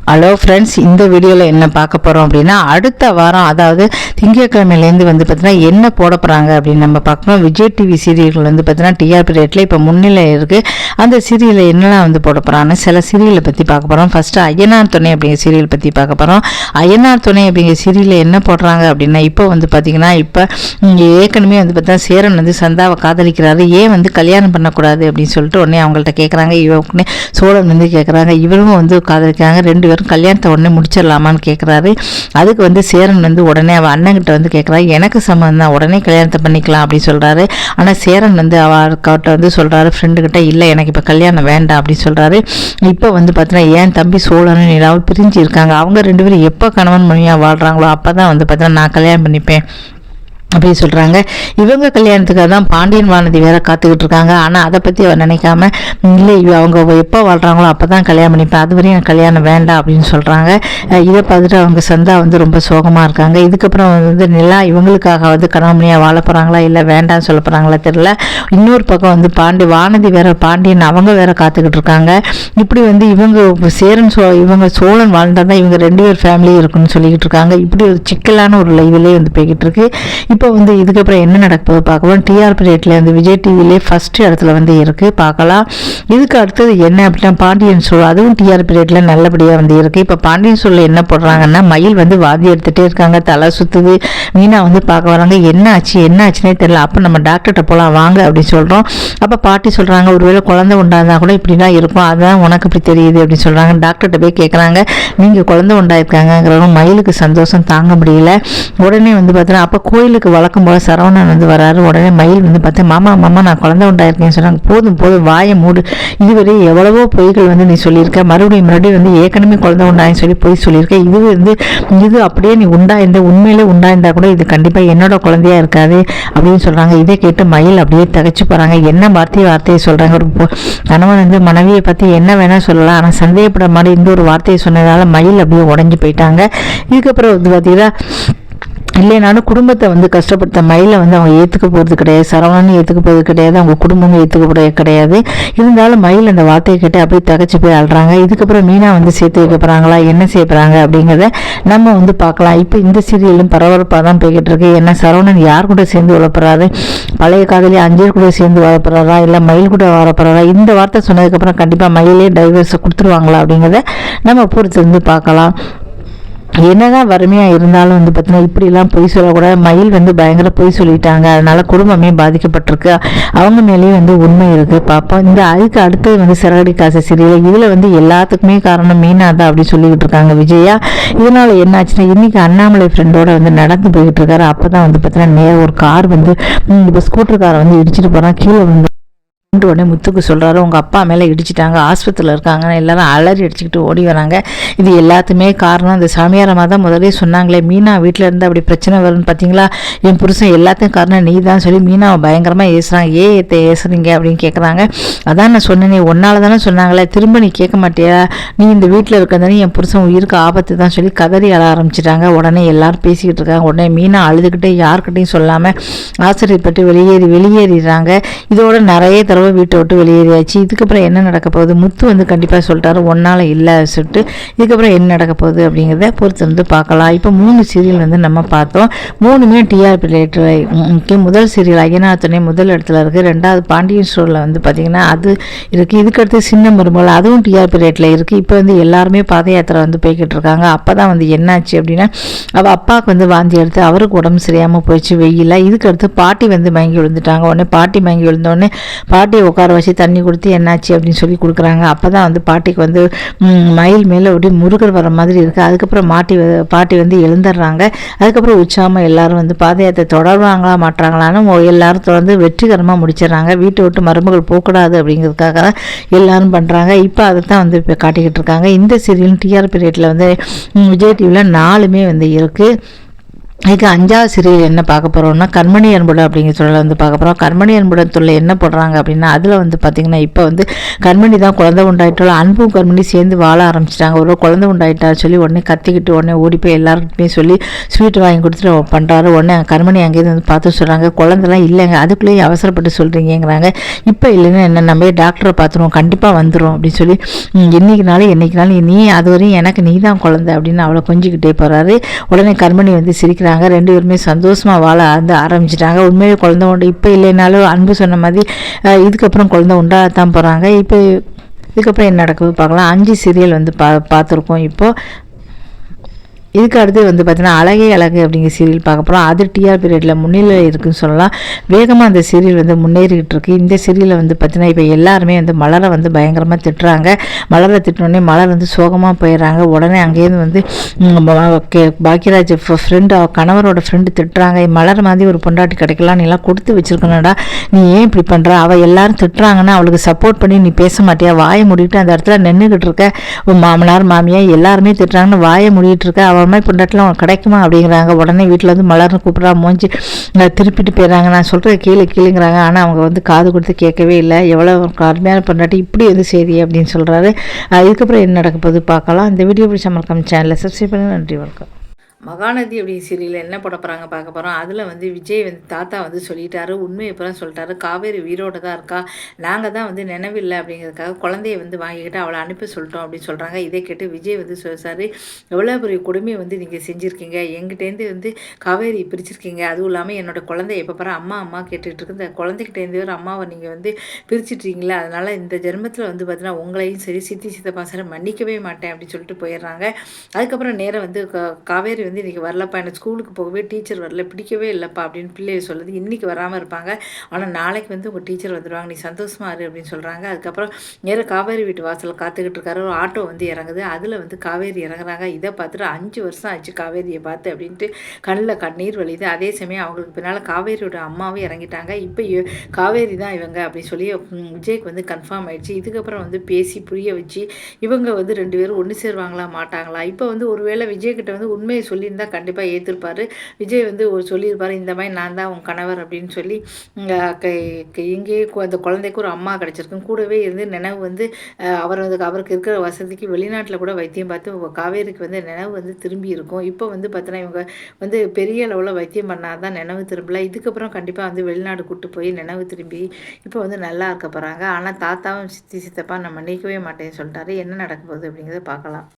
Hello friends, இந்த வீடியோவில் என்ன பார்க்க போகிறோம் அப்படின்னா, அடுத்த வாரம் அதாவது திங்கட்கிழமையிலேருந்து வந்து பார்த்தீங்கன்னா என்ன போட போகிறாங்க அப்படின்னு நம்ம பார்க்கணும். விஜய் டிவி சீரியல்கள் வந்து பார்த்தீங்கன்னா டிஆர்பி ரேட்டில் இப்போ முன்னிலை இருக்குது. அந்த சீரியலில் என்னெல்லாம் வந்து போட போகிறான்னு சில சீரியலை பற்றி பார்க்க போகிறோம். ஃபஸ்ட்டு ஐயனார் துணை அப்படிங்கிற சீரியல் பற்றி பார்க்க போகிறோம். ஐயனார் துணை அப்படிங்கிற சீரியலில் என்ன போடுறாங்க அப்படின்னா, இப்போ வந்து பார்த்திங்கன்னா இப்போ ஏற்கனவே வந்து பார்த்தா சேரன் வந்து சந்தாவை காதலிக்கிறாரு, ஏன் வந்து கல்யாணம் பண்ணக்கூடாது அப்படின்னு சொல்லிட்டு உடனே அவங்கள்ட்ட கேட்குறாங்க. இவனே சோழன் வந்து கேட்குறாங்க, இவரும் வந்து காதலிக்கிறாங்க, ரெண்டு பேரும் கல்யாணத்தை உடனே முடிச்சிடலாமான்னு கேட்குறாரு. அதுக்கு வந்து சேரன் வந்து உடனே அவள் அண்ணன்கிட்ட வந்து கேட்குறாரு, எனக்கு சம்மந்தம் தான், உடனே கல்யாணத்தை பண்ணிக்கலாம் அப்படின்னு சொல்கிறாரு. ஆனால் சேரன் வந்து அவர்கிட்ட வந்து சொல்கிறாரு ஃப்ரெண்டுக்கிட்ட, இல்லை எனக்கு இப்போ கல்யாணம் வேண்டாம் அப்படின்னு சொல்கிறாரு. இப்போ வந்து பார்த்தீங்கன்னா என் தம்பி சோழனும் நிலாவும் பிரிஞ்சு இருக்காங்க, அவங்க ரெண்டு பேரும் எப்போ கணவன் மனைவியாக வாழ்கிறாங்களோ அப்போ தான் வந்து பார்த்தீங்கன்னா நான் கல்யாணம் பண்ணிப்பேன் அப்படின்னு சொல்கிறாங்க. இவங்க கல்யாணத்துக்காக தான் பாண்டியன் வானதி வேற காத்துக்கிட்டு இருக்காங்க. ஆனால் அதை பற்றி அவர் நினைக்காம, இல்லை அவங்க எப்போ வாழ்கிறாங்களோ அப்போ தான் கல்யாணம் பண்ணிப்பேன், அது வரையும் எனக்கு கல்யாணம் வேண்டாம் அப்படின்னு சொல்கிறாங்க. இதை பார்த்துட்டு அவங்க சந்தா வந்து ரொம்ப சோகமாக இருக்காங்க. இதுக்கப்புறம் வந்து நிலா இவங்களுக்காக வந்து கணவனியாக வாழ போகிறாங்களா இல்லை வேண்டாம்னு சொல்ல போகிறாங்களா தெரியல. இன்னொரு பக்கம் வந்து வானதி வேற பாண்டியன் அவங்க வேற காத்துக்கிட்டு இருக்காங்க. இப்படி வந்து இவங்க சேரன் இவங்க சோழன் வாழ்ந்தால் தான் இவங்க ரெண்டு பேர் ஃபேமிலி இருக்குன்னு சொல்லிக்கிட்டு இருக்காங்க. இப்படி ஒரு சிக்கலான ஒரு லைவ்லேயே வந்து போய்கிட்டு இருக்கு. இப்போ வந்து இதுக்கப்புறம் என்ன நடக்குது பார்க்கலாம். டிஆர்பி ரேட்டில் வந்து விஜய் டிவிலே ஃபஸ்ட்டு இடத்துல வந்து இருக்குது, பார்க்கலாம். இதுக்கு அடுத்தது என்ன அப்படின்னா பாண்டியன் சோழ், அதுவும் டிஆர்பி ரேட்டில் நல்லபடியாக வந்து இருக்குது. இப்போ பாண்டியன் சோழில் என்ன போடுறாங்கன்னா, மயில் வந்து வாதி எடுத்துகிட்டே இருக்காங்க, தலை சுற்றுது. மீனா வந்து பார்க்க வராங்க, என்ன ஆச்சுன்னே தெரியல. அப்போ நம்ம டாக்டர்கிட்ட போகலாம் வாங்க அப்படின்னு சொல்கிறோம். அப்போ பாட்டி சொல்கிறாங்க, ஒருவேளை குழந்தை உண்டாஇருந்தால் கூட இப்படி தான் இருக்கும், அதுதான் உனக்கு இப்படி தெரியுது அப்படின்னு சொல்கிறாங்க. டாக்டர்கிட்ட போய் கேட்குறாங்க, நீங்கள் குழந்தை உண்டாயிருக்காங்கிறவங்க மயிலுக்கு சந்தோஷம் தாங்க முடியல. உடனே வந்து பார்த்தீங்கன்னா அப்போ கோயிலுக்கு வழக்கம் போல சரவணன் வந்து வராரு. உடனே மயில் வந்து பார்த்தேன், மாமா நான் குழந்தை உண்டாயிருக்கேன்னு சொன்னாங்க. போதும் வாயை மூடு, இதுவரை எவ்வளவோ பொய்கள் வந்து நீ சொல்லியிருக்க, மறுபடியும் வந்து ஏற்கனவே குழந்தை உண்டாயின்னு சொல்லி பொய் சொல்லியிருக்க, இது அப்படியே நீ உண்டாயிருந்த உண்மையிலே உண்டாயிருந்தா கூட இது கண்டிப்பாக என்னோட குழந்தையா இருக்காது அப்படின்னு சொல்கிறாங்க. இதை கேட்டு மயில் அப்படியே தகச்சு போகிறாங்க. என்ன வார்த்தையை சொல்கிறாங்க, ஒரு கணவன் வந்து மனைவியை பற்றி என்ன வேணால் சொல்லலாம், ஆனால் சந்தேகப்பட மாதிரி இந்த ஒரு வார்த்தையை சொன்னதால மயில் அப்படியே உடஞ்சி போயிட்டாங்க. இதுக்கப்புறம் வந்து பார்த்தீங்கன்னா இல்லைனாலும் குடும்பத்தை வந்து கஷ்டப்படுத்த மயிலை வந்து அவங்க ஏற்றுக்க போகிறது கிடையாது, சரவணனும் ஏற்றுக்க போகிறது கிடையாது, அவங்க குடும்பமும் ஏற்றுக்க கிடையாது. இருந்தாலும் மயில் அந்த வார்த்தையை கேட்டு அப்படியே தகச்சு போய் அழுறாங்க. இதுக்கப்புறம் மீனா வந்து சேர்த்து வைக்க போகிறாங்களா, என்ன செய்ய போகிறாங்க அப்படிங்கிறத நம்ம வந்து பார்க்கலாம். இப்போ இந்த சீரியலும் பரபரப்பாக தான் போய்கிட்டு இருக்கு. ஏன்னா சரவணன் யார் கூட சேர்ந்து வளர்ப்புறாரு, பழைய காதலி அஞ்சல் கூட சேர்ந்து வளர்ப்புறாரா இல்லை மயில் கூட வளர்ப்புறாரா, இந்த வார்த்தை சொன்னதுக்கப்புறம் கண்டிப்பாக மயிலே டைவர்ஸை கொடுத்துருவாங்களா அப்படிங்கிறத நம்ம பொறுத்து வந்து பார்க்கலாம். என்னதான் வறுமையாக இருந்தாலும் வந்து பார்த்தீங்கன்னா இப்படிலாம் பொய் சொல்லக்கூடாது. மயில் வந்து பயங்கர பொய் சொல்லிட்டாங்க, அதனால குடும்பமே பாதிக்கப்பட்டிருக்கு, அவங்க மேலேயும் வந்து உண்மை இருக்குது பார்ப்போம். அதுக்கு அடுத்தது வந்து சிறகடி காசு சீரியல், இதில் வந்து எல்லாத்துக்குமே காரணம் மீனா தான் அப்படின்னு சொல்லிக்கிட்டு இருக்காங்க விஜயா. இதனால் என்னாச்சுன்னா இன்றைக்கி அண்ணாமலை ஃப்ரெண்டோட வந்து நடந்து போய்கிட்டு இருக்காரு. அப்போ தான் வந்து பார்த்தீங்கன்னா ஒரு கார் வந்து இப்போ ஸ்கூட்டர் காரை வந்து இடிச்சிட்டு போகிறான், கீழே வந்து உடனே முத்துக்கு சொல்கிறாரு, உங்கள் அப்பா மேலே இடிச்சிட்டாங்க, ஆஸ்பத்திரியில் இருக்காங்கன்னு எல்லாரும் அலறி அடிச்சுக்கிட்டு ஓடி வராங்க. இது எல்லாத்துமே காரணம் அந்த சாமியாரமாக தான் முதலே சொன்னாங்களே, மீனா வீட்டில் இருந்து அப்படி பிரச்சனை வரும்னு பார்த்தீங்களா, என் புருஷன் எல்லாத்தையும் காரணம் நீ தான் சொல்லி மீனாவை பயங்கரமாக ஏசுகிறாங்க. ஏசுறீங்க அப்படின்னு கேட்குறாங்க. அதான் நான் சொன்னேனே, ஒன்றால் தானே சொன்னாங்களே, திரும்ப நீ கேட்க மாட்டியா, நீ இந்த வீட்டில் இருக்கிறதானே என் புருஷன் உயிருக்கு ஆபத்து தான் சொல்லி கதறி அழ ஆரம்பிச்சிட்டாங்க. உடனே எல்லாரும் பேசிக்கிட்டு இருக்காங்க. உடனே மீனா அழுதுகிட்டே யார்கிட்டையும் சொல்லாமல் ஆசிரியப்பட்டு வெளியேறிடுறாங்க. இதோட நிறைய தடவை வீட்டை விட்டு வெளியேறியாச்சு. இதுக்கப்புறம் என்ன நடக்க போகுது, முத்து வந்து கண்டிப்பாக சொல்லிட்டாரு ஒன்றால் இல்லை சொல்லிட்டு. இதுக்கப்புறம் என்ன நடக்க போகுது அப்படிங்கிறத பொறுத்து வந்து பார்க்கலாம். இப்போ 3 சீரியல் வந்து நம்ம பார்த்தோம். 3மே டிஆர்பி ரேட்டில் முதல் சீரியல் ஐயனார் துணை முதல் இடத்துல இருக்குது. ரெண்டாவது பாண்டியன் ஸ்டோரில் வந்து பார்த்திங்கன்னா அது இருக்குது. இதுக்கடுத்து சின்ன மருமகள், அதுவும் டிஆர்பி ரேட்டில் இருக்குது. இப்போ வந்து எல்லாருமே பாத யாத்திரை வந்து போய்கிட்டு இருக்காங்க. அப்போ தான் வந்து என்னாச்சு அப்படின்னா, அவள் அப்பாவுக்கு வந்து வாந்தி எடுத்து அவருக்கு உடம்பு சரியாமல் போயிடுச்சு வெயில. இதுக்கடுத்து பாட்டி வந்து மயங்கி விழுந்துட்டாங்க. உடனே பாட்டி மயங்கி விழுந்தோடனே பாட்டியை உட்கார வச்சு தண்ணி கொடுத்து என்னாச்சு அப்படின்னு சொல்லி கொடுக்குறாங்க. அப்போ தான் வந்து பாட்டிக்கு வந்து மயில் மேலே அப்படி முருகர் வர மாதிரி இருக்குது. அதுக்கப்புறம் பாட்டி வந்து எழுந்துடுறாங்க. அதுக்கப்புறம் உச்சாமல் எல்லாரும் வந்து பாத யாத்திரை தொடர்வாங்களா மாட்டாங்களான்னு எல்லாரும் தொடர்ந்து வெற்றிகரமாக முடிச்சிடறாங்க. வீட்டை விட்டு மருமகள் போகக்கூடாது அப்படிங்கிறதுக்காக தான் எல்லாரும் பண்ணுறாங்க. இப்போ அதை தான் வந்து இப்போ காட்டிக்கிட்டு இருக்காங்க. இந்த சீரியலும் டிஆர்பி ரேட்டில் வந்து விஜய் டிவியில் 4மே வந்து இருக்குது. இதுக்கு 5வது சீரியல் என்ன பார்க்க போகிறோம்னா கண்மணி அன்புடன் அப்படிங்கிற சொல்ல வந்து பார்க்க போகிறோம். கண்மணி அன்புடன் சொல்ல என்ன போடுறாங்க அப்படின்னா அதில் வந்து பார்த்திங்கன்னா இப்போ வந்து கண்மணி தான் குழந்தை உண்டாயிட்டாலும் அன்பும் கண்மணி சேர்ந்து வாழ ஆரம்பிச்சிட்டாங்க. ஒரு குழந்தை உண்டாயிட்டா சொல்லி உடனே கத்திக்கிட்டு உடனே ஓடி போய் எல்லாருக்குமே சொல்லி ஸ்வீட் வாங்கி கொடுத்துட்டு பண்ணுறாரு. உடனே கண்மணி அங்கேயிருந்து வந்து பார்த்து சொல்கிறாங்க குழந்தைலாம் இல்லைங்க, அதுக்குள்ளேயே அவசரப்பட்டு சொல்கிறீங்கிறாங்க. இப்போ இல்லைன்னா என்ன நம்ம டாக்டரை பார்த்துருவோம் கண்டிப்பாக வந்துடும் அப்படின்னு சொல்லி என்னைக்குனாலும் நீ அது வரையும் எனக்கு நீ தான் குழந்தை அப்படின்னு அவளை கொஞ்சிக்கிட்டே போகிறாரு. உடனே கண்மணி வந்து சிரிக்கிறாங்க. 2 பேருமே சந்தோஷமாக வாழ ஆரம்பிச்சிட்டாங்க. உண்மையிலே குழந்தை உண்டு இப்போ இல்லைனாலும் அன்பு சொன்ன மாதிரி இதுக்கப்புறம் குழந்தை உண்டாகத்தான் போகிறாங்க. இப்போ இதுக்கப்புறம் என்ன நடக்குது பார்க்கலாம். 5 சீரியல் வந்து பார்த்துருக்கோம். இப்போது இதுக்கு அடுத்து வந்து பார்த்தீங்கன்னா அழகே அழகு அப்படிங்கிற சீரியல் பார்க்க போகிறோம். அது டிஆர்பி ரேட்டில் முன்னிலை இருக்குதுன்னு சொல்லலாம். வேகமாக அந்த சீரியல் வந்து முன்னேறிக்கிட்டு இருக்கு. இந்த சீரியலில் வந்து பார்த்தீங்கன்னா இப்போ எல்லாருமே வந்து மலரை வந்து பயங்கரமாக திட்டுறாங்க. மலரை திட்டினோடனே மலர் வந்து சோகமாக போயிடுறாங்க. உடனே அங்கேருந்து வந்து பாக்கியராஜ் ஃப்ரெண்டு கணவரோட ஃப்ரெண்டு திட்டுறாங்க. மலர் மாதிரி ஒரு பொண்டாட்டி கிடைக்கலாம், நீ எல்லாம் கொடுத்து வச்சிருக்கணும்டா, நீ ஏன் இப்படி பண்ணுற, அவள் எல்லாரும் திட்டுறாங்கன்னா அவளுக்கு சப்போர்ட் பண்ணி நீ பேச மாட்டியா, வாயை மூடிட்டு அந்த இடத்துல நின்றுக்கிட்டு இருக்க, உன் மாமனார் மாமியார் எல்லாருமே திட்டுறாங்கன்னு வாயை மூடிட்டு இருக்க, அவள் மாதிரி பொண்டாட்டிலாம் கிடைக்குமா அப்படிங்கிறாங்க. உடனே வீட்டில் வந்து மலர்னு கூப்பிட்றா, மூஞ்சி திருப்பிட்டு போயிடுறாங்க. நான் சொல்கிறத கீழுங்கிறாங்க. ஆனால் அவங்க வந்து காது கொடுத்து கேட்கவே இல்லை. எவ்வளோ அருமையான பொண்டாட்டி இப்படி வந்து சரி அப்படின்னு சொல்கிறாரு. இதுக்கப்புறம் என்ன நடக்க போகுது பார்க்கலாம். இந்த வீடியோ பிடிச்ச மறக்காம சேனலை சப்ஸ்கிரைப் பண்ணி நன்றி வணக்கம். மகாநதி அப்படிங்கிற சீரியலில் என்ன போட போகிறாங்க பார்க்க போகிறோம். அதில் வந்து விஜய் வந்து தாத்தா வந்து சொல்லிட்டாரு, உண்மையை இப்போ தான் சொல்லிட்டாரு, காவேரி உயிரோடு தான் இருக்கா, நாங்கள் தான் வந்து நினைவில்லை அப்படிங்கிறதுக்காக குழந்தைய வந்து வாங்கிக்கிட்டு அவளை அனுப்பி சொல்லிட்டோம் அப்படின்னு சொல்கிறாங்க. இதை கேட்டு விஜய் வந்து சொல்லிட்டாரு, எவ்வளோ பெரிய கொடுமையை வந்து நீங்கள் செஞ்சுருக்கீங்க, எங்கிட்டேருந்து வந்து காவேரி பிரிச்சிருக்கீங்க, அதுவும் இல்லாமல் என்னோட குழந்தை எப்போ பாரு அம்மா அம்மா கேட்டுட்டு இருக்கு, இந்த குழந்தைகிட்டேருந்து ஒரு அம்மாவை நீங்கள் வந்து பிரிச்சிட்றீங்களா, அதனால் இந்த ஜென்மத்தில் வந்து பார்த்தீங்கன்னா உங்களையும் சரி சித்தி சித்தப்பா சரி மன்னிக்கவே மாட்டேன் அப்படின்னு சொல்லிட்டு போயிடுறாங்க. அதுக்கப்புறம் நேரம் வந்து காவேரி வந்து இன்றைக்கி வரலப்பா, எனக்கு ஸ்கூலுக்கு போகவே டீச்சர் வரல, பிடிக்கவே இல்லைப்பா அப்படின்னு பிள்ளைய சொல்லுது. இன்றைக்கி வராமல் இருப்பாங்க, ஆனால் நாளைக்கு வந்து உங்கள் டீச்சர் வந்துடுவாங்க, நீ சந்தோஷமா இரு அப்படின்னு சொல்கிறாங்க. அதுக்கப்புறம் நேராக காவேரி வீட்டு வாசலில் காத்துக்கிட்டு இருக்காரு. ஒரு ஆட்டோ வந்து இறங்குது, அதில் வந்து காவேரி இறங்குறாங்க. இதை பார்த்துட்டு 5 வருஷம் ஆச்சு காவேரியை பார்த்து அப்படின்ட்டு கண்ணில் கண்ணீர் வலியுது. அதே சமயம் அவங்களுக்கு பின்னால் காவேரியோட அம்மாவும் இறங்கிட்டாங்க. இப்போ காவேரி தான் இவங்க அப்படின்னு சொல்லி விஜய்க்கு வந்து கன்ஃபார்ம் ஆயிடுச்சு. இதுக்கப்புறம் வந்து பேசி புரிய வச்சு இவங்க வந்து 2 பேரும் ஒன்று சேருவாங்களா மாட்டாங்களா. இப்போ வந்து ஒருவேளை விஜய்கிட்ட வந்து உண்மையை சொல்லியிருந்தா கண்டிப்பாக ஏற்றிருப்பார். விஜய் வந்து சொல்லியிருப்பார், இந்த மாதிரி நான் தான் உன் கணவர் அப்படின்னு சொல்லி. இங்கேயே அந்த குழந்தைக்கு ஒரு அம்மா கிடச்சிருக்கும், கூடவே இருந்து நினைவு வந்து அவருக்கு இருக்கிற வசதிக்கு வெளிநாட்டில் கூட வைத்தியம் பார்த்து காவேரிக்கு வந்து நினைவு வந்து திரும்பி இருக்கும். இப்போ வந்து பார்த்தீங்கன்னா இவங்க வந்து பெரிய அளவில் வைத்தியம் பண்ணால் தான் நினைவு திரும்பல. இதுக்கப்புறம் கண்டிப்பாக வந்து வெளிநாடு கூட்டு போய் நினைவு திரும்பி இப்போ வந்து நல்லா இருக்க போகிறாங்க. ஆனால் தாத்தாவும் சித்தி சித்தப்பா நான் மன்னிக்கவே மாட்டேன்னு சொல்லிட்டாரு. என்ன நடக்க போகுது அப்படிங்கிறத பார்க்கலாம்.